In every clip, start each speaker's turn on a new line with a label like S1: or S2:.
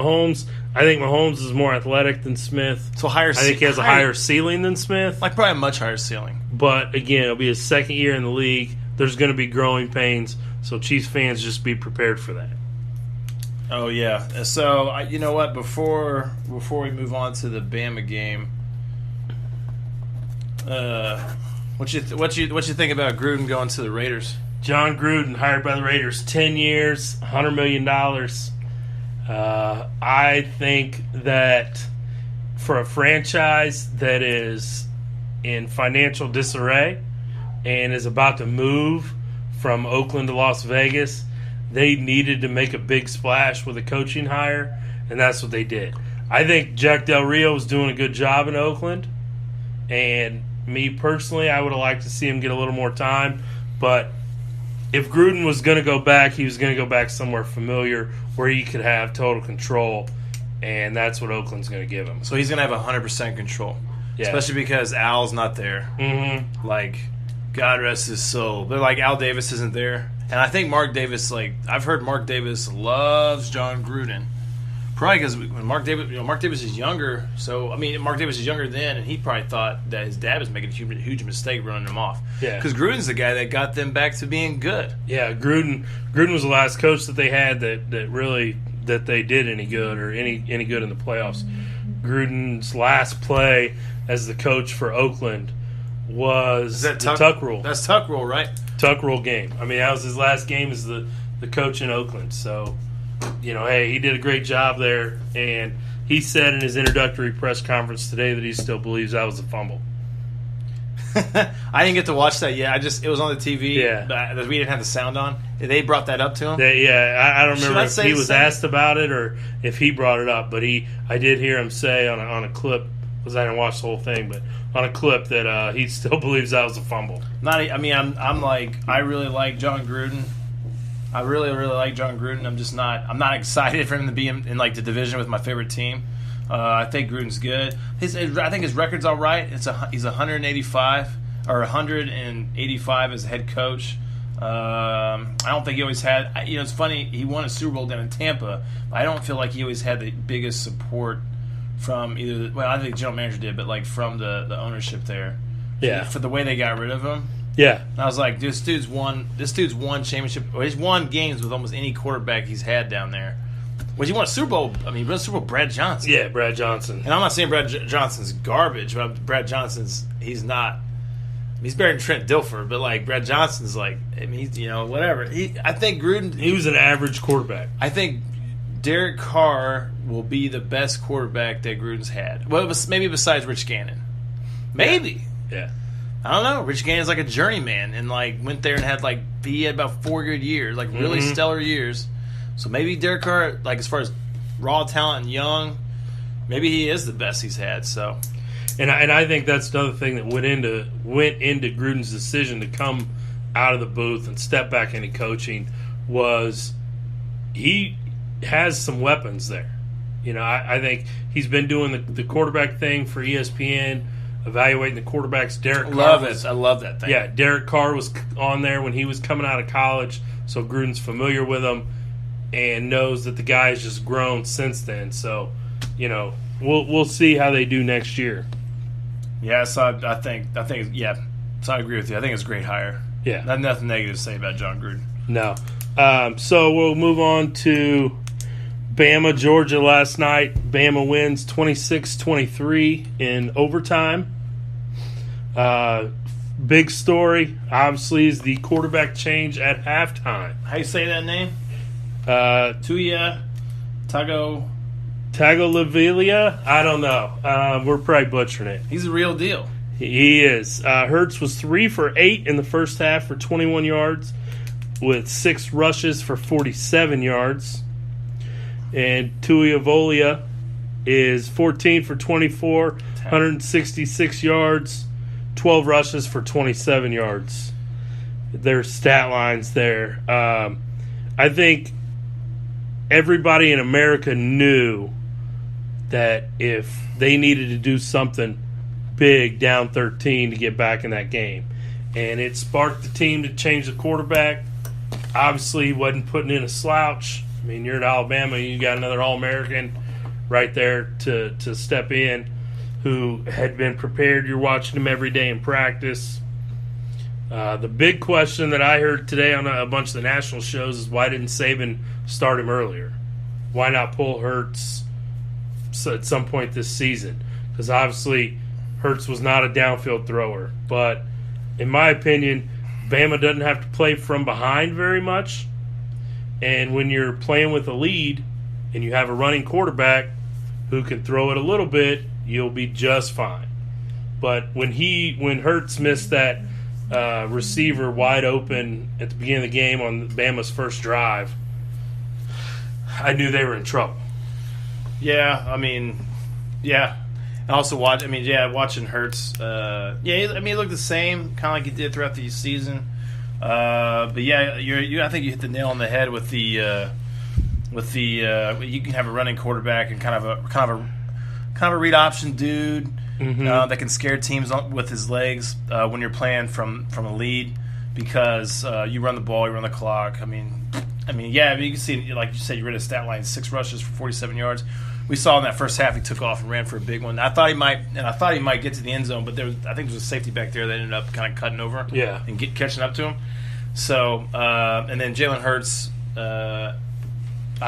S1: Mahomes. I think Mahomes is more athletic than Smith.
S2: So higher.
S1: I think he has a higher ceiling than Smith.
S2: Like probably a much higher ceiling.
S1: But again, it'll be his second year in the league. There's going to be growing pains, so Chiefs fans just be prepared for that.
S2: Oh yeah. So you know what? Before we move on to the Bama game, what you think about Gruden going to the Raiders?
S1: John Gruden, hired by the Raiders, 10 years, $100 million. I think that for a franchise that is in financial disarray and is about to move from Oakland to Las Vegas, they needed to make a big splash with a coaching hire, and that's what they did. I think Jack Del Rio was doing a good job in Oakland, and me personally, I would have liked to see him get a little more time, but if Gruden was going to go back, he was going to go back somewhere familiar where he could have total control, and that's what Oakland's going to give him.
S2: So he's going to have 100% control, especially because Al's not there.
S1: Mm-hmm.
S2: Like, God rest his soul. But, like, Al Davis isn't there. And I think Mark Davis, I've heard Mark Davis loves John Gruden. Probably because when Mark Davis is younger. So, I mean, Mark Davis is younger then, and he probably thought that his dad was making a huge mistake running him off.
S1: Yeah.
S2: Because Gruden's the guy that got them back to being good.
S1: Yeah, Gruden was the last coach that they had that they did any good or any good in the playoffs. Gruden's last play as the coach for Oakland was the Tuck Rule.
S2: That's Tuck Rule, right?
S1: Tuck Rule game. I mean, that was his last game as the coach in Oakland. So, hey, he did a great job there. And he said in his introductory press conference today that he still believes that was a fumble.
S2: I didn't get to watch that yet. It was on the TV.
S1: Yeah.
S2: But we didn't have the sound on. They brought that up to him?
S1: I don't remember if he was asked about it or if he brought it up. But I did hear him say on a clip, because I didn't watch the whole thing, but on a clip that he still believes that was a fumble.
S2: I really like John Gruden. I really like John Gruden. I'm not excited for him to be in like the division with my favorite team. I think Gruden's good. I think his record's all right. He's 185 as a head coach. I don't think he always had. It's funny. He won a Super Bowl down in Tampa. But I don't feel like he always had the biggest support from either. I think the general manager did, but like from the ownership there.
S1: Yeah.
S2: For the way they got rid of him.
S1: Yeah.
S2: And I was like, this dude's won championship. Or he's won games with almost any quarterback he's had down there. Well, he won a Super Bowl. I mean, he won a Super Bowl. Brad Johnson.
S1: Yeah, Brad Johnson.
S2: And I'm not saying Brad Johnson's garbage, but Brad Johnson's he's not. He's better than Trent Dilfer, but like Brad Johnson's like, I mean, whatever. I think Gruden.
S1: He was an average quarterback.
S2: I think Derek Carr will be the best quarterback that Gruden's had. Well, maybe besides Rich Gannon. Maybe.
S1: Yeah.
S2: I don't know. Rich Gannon's like a journeyman and like went there and had he had about 4 good years, like really stellar years. So maybe Derek Carr, like as far as raw talent and young, maybe he is the best he's had. So,
S1: and I think that's another thing that went into Gruden's decision to come out of the booth and step back into coaching was he has some weapons there. I think he's been doing the quarterback thing for ESPN, evaluating the quarterbacks. Derek Carr
S2: I love that thing.
S1: Yeah, Derek Carr was on there when he was coming out of college, so Gruden's familiar with him and knows that the guy's just grown since then. So, we'll see how they do next year.
S2: Yeah, so I think yeah. So I agree with you. I think it's a great hire.
S1: Yeah,
S2: nothing negative to say about John Gruden.
S1: No. So we'll move on to Bama, Georgia last night. Bama wins 26-23 in overtime. Big story, obviously, is the quarterback change at halftime.
S2: How you say that name? Tuia
S1: Tagovailoa? I don't know. We're probably butchering it.
S2: He's a real deal.
S1: He is. Hurts was 3 for 8 in the first half for 21 yards with 6 rushes for 47 yards. And Tagovailoa is 14 for 24, 166 yards, 12 rushes for 27 yards. Their stat lines there. I think everybody in America knew that if they needed to do something big down 13 to get back in that game, and it sparked the team to change the quarterback. Obviously, he wasn't putting in a slouch, I mean, you're at Alabama, you got another All-American right there to step in who had been prepared. You're watching him every day in practice. The big question that I heard today on a bunch of the national shows is why didn't Saban start him earlier? Why not pull Hurts at some point this season? Because obviously Hurts was not a downfield thrower. But in my opinion, Bama doesn't have to play from behind very much. And when you're playing with a lead and you have a running quarterback who can throw it a little bit, you'll be just fine. But when Hurts missed that receiver wide open at the beginning of the game on Bama's first drive, I knew they were in trouble.
S2: Yeah, I mean, yeah. And also watching Hurts. He looked the same, kind of like he did throughout the season. But yeah, I think you hit the nail on the head with the you can have a running quarterback and kind of a read option dude that can scare teams with his legs when you're playing from a lead because you run the ball, you run the clock. I mean, you can see, like you said, you read his stat line: 6 rushes for 47 yards. We saw in that first half he took off and ran for a big one. I thought he might get to the end zone, but I think there was a safety back there that ended up kind of cutting over and catching up to him. So and then Jalen Hurts, I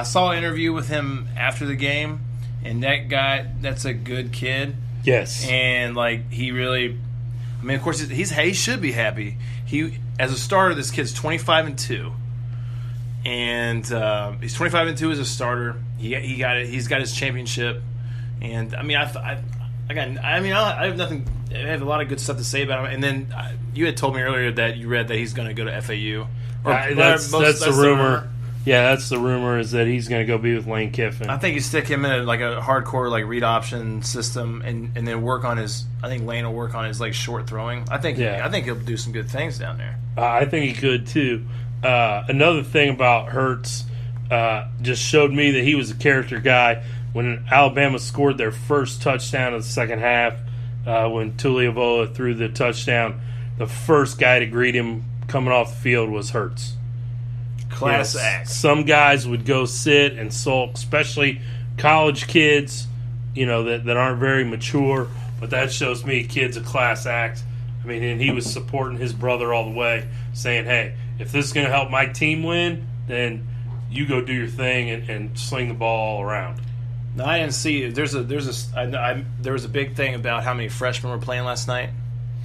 S2: saw an interview with him after the game, and that guy, that's a good kid.
S1: Yes, and
S2: like he really, of course he should be happy. He, as a starter, this kid's 25-2. And he's 25-2 as a starter. He got it. He's got his championship. And I have nothing. I have a lot of good stuff to say about him. And then you had told me earlier that you read that he's going to go to FAU.
S1: That's the rumor. Yeah, that's the rumor, is that he's going to go be with Lane Kiffin.
S2: I think you stick him in a hardcore read option system, and then work on his. I think Lane will work on his short throwing. I think he'll do some good things down there.
S1: I think he could too. Another thing about Hurts just showed me that he was a character guy. When Alabama scored their first touchdown in the second half, when Tuiavola threw the touchdown, the first guy to greet him coming off the field was Hurts.
S2: Class act.
S1: Some guys would go sit and sulk, especially college kids, that aren't very mature. But that shows me kid's a class act. And he was supporting his brother all the way, saying, hey, if this is going to help my team win, then you go do your thing and sling the ball all around.
S2: No, I didn't see. There was a big thing about how many freshmen were playing last night.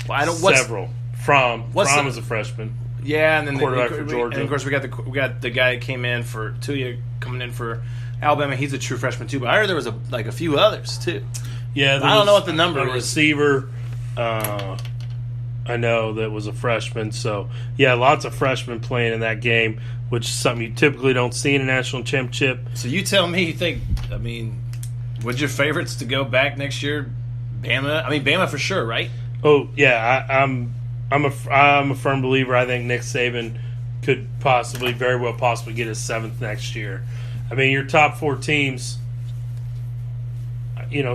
S2: Well,
S1: several. Fromm was a freshman.
S2: Yeah, and then
S1: quarterback for Georgia.
S2: And of course, we got the guy that came in for Tuia coming in for Alabama. He's a true freshman too. But I heard there was a few others too.
S1: Yeah,
S2: I don't know what the number is.
S1: Receiver. I know that was a freshman. So yeah, lots of freshmen playing in that game, which is something you typically don't see in a national championship.
S2: So you tell me, you think? Would your favorites to go back next year? Bama. Bama for sure, right?
S1: Oh yeah, I'm a firm believer. I think Nick Saban could very well get his 7th next year. Your top 4 teams,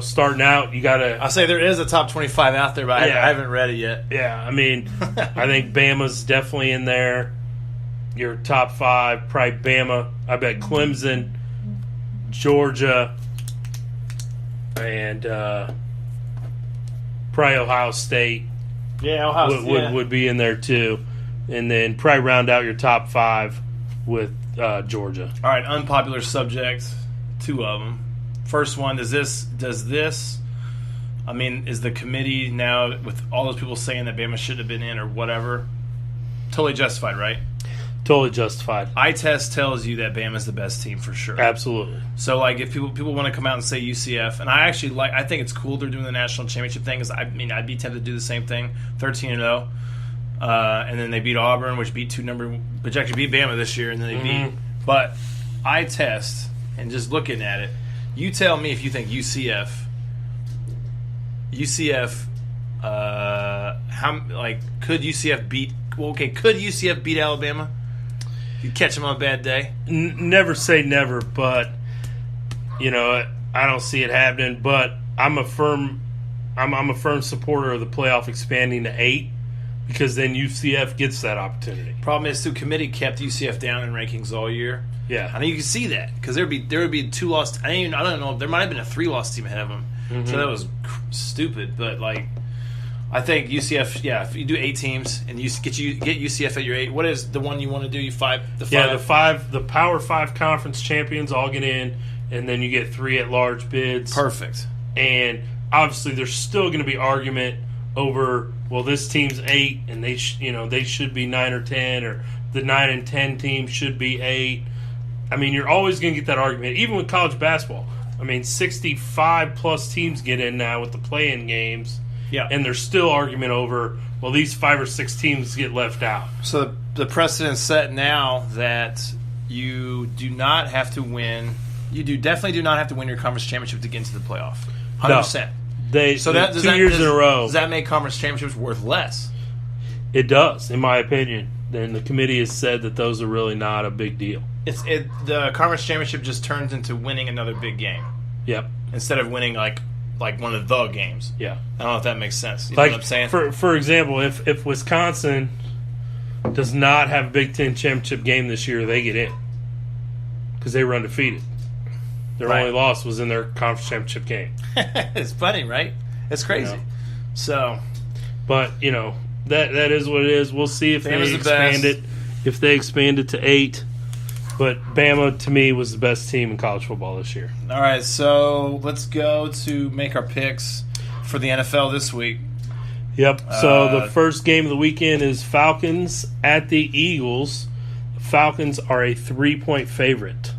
S1: starting out, you got to...
S2: I'll say there is a top 25 out there, but I haven't read it yet.
S1: Yeah, I think Bama's definitely in there. Your top 5, probably Bama. I bet Clemson, Georgia, and probably Ohio State.
S2: Yeah, Ohio State
S1: would be in there too, and then probably round out your top 5 with Georgia.
S2: All right, unpopular subject, 2 of them. First one, is the committee now, with all those people saying that Bama should have been in or whatever, totally justified, right?
S1: Totally justified.
S2: Eye test tells you that Bama's the best team for sure.
S1: Absolutely.
S2: So, if people want to come out and say UCF, and I think it's cool they're doing the national championship thing, because I'd be tempted to do the same thing, 13-0, and then they beat Auburn, which actually beat Bama this year, and then they beat. But eye test, and just looking at it, you tell me if you think UCF, could UCF beat? Well, okay, could UCF beat Alabama? You catch them on a bad day?
S1: Never say never, but I don't see it happening. But I'm a firm supporter of the playoff expanding to 8, because then UCF gets that opportunity.
S2: Problem is, the committee kept UCF down in rankings all year.
S1: Yeah.
S2: I mean, you can see that because there would be 2 lost. I don't know. There might have been a 3 lost team ahead of them.
S1: Mm-hmm.
S2: So that was stupid. But like, I think UCF. Yeah, if you do 8 teams and you get UCF at your 8, what is the one you want to do?
S1: The Power 5 conference champions all get in, and then you get 3 at-large bids.
S2: Perfect.
S1: And obviously, there's still going to be argument over, well, this team's 8, and they should be 9 or 10, or the 9 and 10 team should be 8. I mean, you're always going to get that argument, even with college basketball. I mean, 65-plus teams get in now with the play-in games, and there's still argument over, well, these 5 or 6 teams get left out.
S2: So the precedent's set now that you do not have to win. Definitely do not have to win your conference championship to get into the playoff. 100%.
S1: No. 2 years in a row.
S2: Does that make conference championships worth less?
S1: It does, in my opinion. And the committee has said that those are really not a big deal.
S2: The conference championship just turns into winning another big game.
S1: Yep.
S2: Instead of winning like one of the games.
S1: Yeah.
S2: I don't know if that makes sense. You know what I'm saying?
S1: For example, if Wisconsin does not have a Big Ten championship game this year, they get in because they were undefeated. Their only loss was in their conference championship game.
S2: It's funny, right? It's crazy.
S1: You know?
S2: So,
S1: but that is what it is. We'll see if they expand it. If they expand it to 8. But Bama, to me, was the best team in college football this year.
S2: All right, so let's go to make our picks for the NFL this week.
S1: Yep. So the first game of the weekend is Falcons at the Eagles. The Falcons are a 3-point favorite.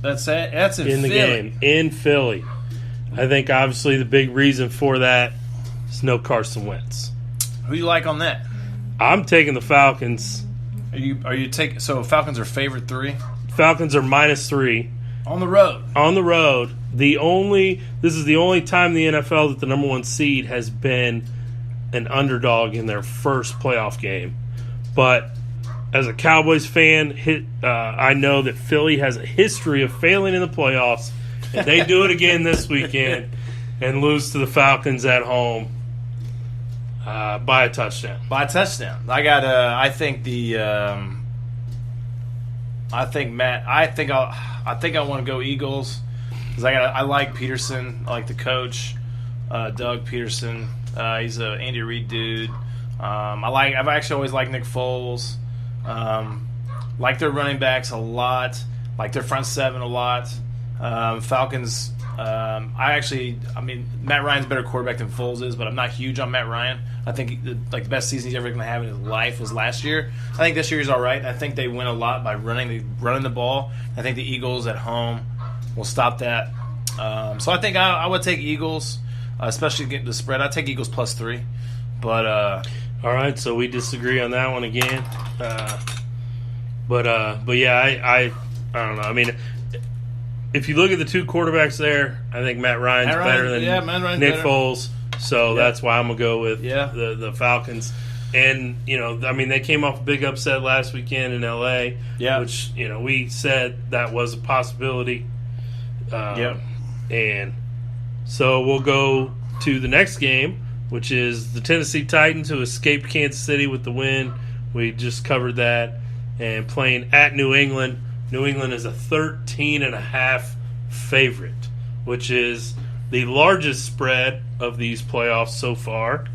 S2: That's it. That's in
S1: the
S2: Philly.
S1: Game in Philly. I think obviously the big reason for that is no Carson Wentz.
S2: Who do you like on that?
S1: I'm taking the Falcons.
S2: Are you taking? So Falcons are favorite 3.
S1: Falcons are -3
S2: on the road.
S1: On the road. This is the only time in the NFL that the number 1 seed has been an underdog in their first playoff game. But as a Cowboys fan, I know that Philly has a history of failing in the playoffs. And they do it again this weekend and lose to the Falcons at home by a touchdown.
S2: By a touchdown. I think I want to go Eagles because I like Peterson. I like the coach, Doug Peterson. He's a Andy Reid dude. I've actually always liked Nick Foles. Like their running backs a lot. Like their front 7 a lot. Falcons. Matt Ryan's a better quarterback than Foles is, but I'm not huge on Matt Ryan. I think the best season he's ever going to have in his life was last year. I think this year he's all right. I think they win a lot by running the ball. I think the Eagles at home will stop that. So I think I would take Eagles, especially getting the spread. I'd take Eagles +3. But
S1: all right, so we disagree on that one again. But yeah, I don't know. I mean, if you look at the 2 quarterbacks there, I think Matt Ryan's better than Nick Foles. So that's why I'm going to go with the Falcons. And, they came off a big upset last weekend in L.A., which, we said that was a possibility. And so we'll go to the next game, which is the Tennessee Titans, who escaped Kansas City with the win. We just covered that. And playing at New England. New England is a 13.5 favorite, which is the largest spread of these playoffs so far.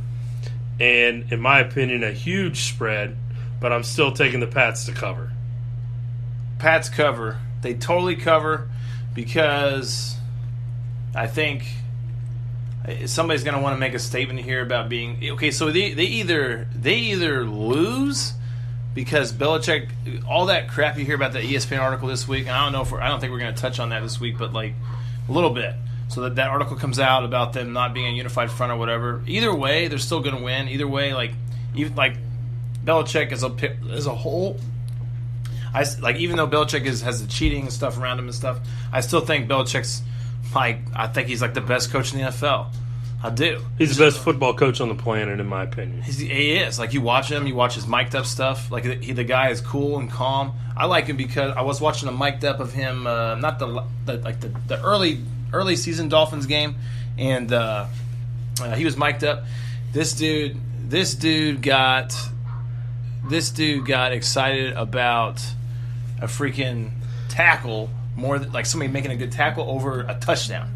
S1: And, in my opinion, a huge spread, but I'm still taking the Pats to cover.
S2: Pats cover. They totally cover because I think somebody's going to want to make a statement here about being – okay, so they either lose – because Belichick, all that crap you hear about the ESPN article this week, and I don't think we're going to touch on that this week, but like a little bit. So that article comes out about them not being a unified front or whatever. Either way, they're still going to win. Either way, even Belichick as a whole, even though Belichick has the cheating and stuff around him and stuff, I still think Belichick's I think he's the best coach in the NFL. I do.
S1: He's the best football coach on the planet, in my opinion.
S2: He is. You watch him, you watch his mic'd up stuff. The guy is cool and calm. I like him because I was watching a mic'd up of him, not the early season Dolphins game, and he was mic'd up. This dude got excited about a freaking tackle more like somebody making a good tackle over a touchdown.